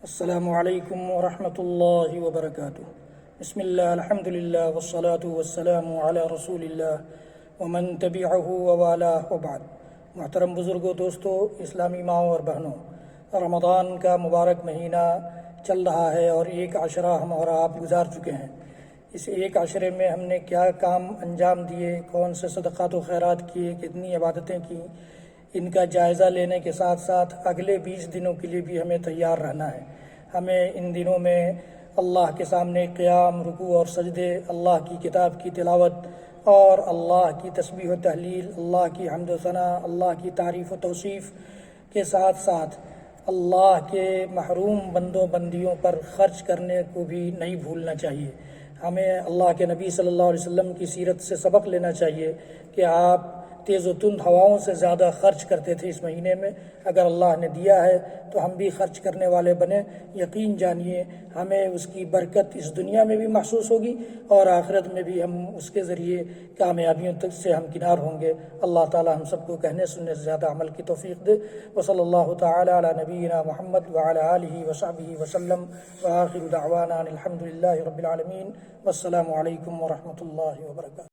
السلام علیکم ورحمۃ اللہ وبرکاتہ۔ بسم اللہ الحمد للہ والصلاة والسلام علی رسول اللہ ومن تبعہ ووالاه وبعد۔ محترم بزرگوں، دوستوں، اسلامی ماؤں اور بہنوں، رمضان کا مبارک مہینہ چل رہا ہے اور ایک عشرہ ہم اور آپ گزار چکے ہیں۔ اس ایک عشرے میں ہم نے کیا کام انجام دیے، کون سے صدقات و خیرات کیے، کتنی عبادتیں کی، ان کا جائزہ لینے کے ساتھ ساتھ اگلے 20 دنوں کے لیے بھی ہمیں تیار رہنا ہے۔ ہمیں ان دنوں میں اللہ کے سامنے قیام، رکوع اور سجدے، اللہ کی کتاب کی تلاوت اور اللہ کی تسبیح و تحلیل، اللہ کی حمد و ثناء، اللہ کی تعریف و توصیف کے ساتھ ساتھ اللہ کے محروم بندوں بندیوں پر خرچ کرنے کو بھی نہیں بھولنا چاہیے۔ ہمیں اللہ کے نبی صلی اللہ علیہ وسلم کی سیرت سے سبق لینا چاہیے کہ آپ تیز و تند ہواؤں سے زیادہ خرچ کرتے تھے اس مہینے میں۔ اگر اللہ نے دیا ہے تو ہم بھی خرچ کرنے والے بنیں۔ یقین جانیے ہمیں اس کی برکت اس دنیا میں بھی محسوس ہوگی اور آخرت میں بھی ہم اس کے ذریعے کامیابیوں تک سے ہمکنار ہوں گے۔ اللہ تعالی ہم سب کو کہنے سننے سے زیادہ عمل کی توفیق دے۔ وصلی اللہ تعالی علی نبینا محمد وعلی آلہ وصحبہ وسلم وآخر دعوانا ان الحمد للہ رب العالمین۔ والسلام علیکم ورحمۃ اللہ وبرکاتہ۔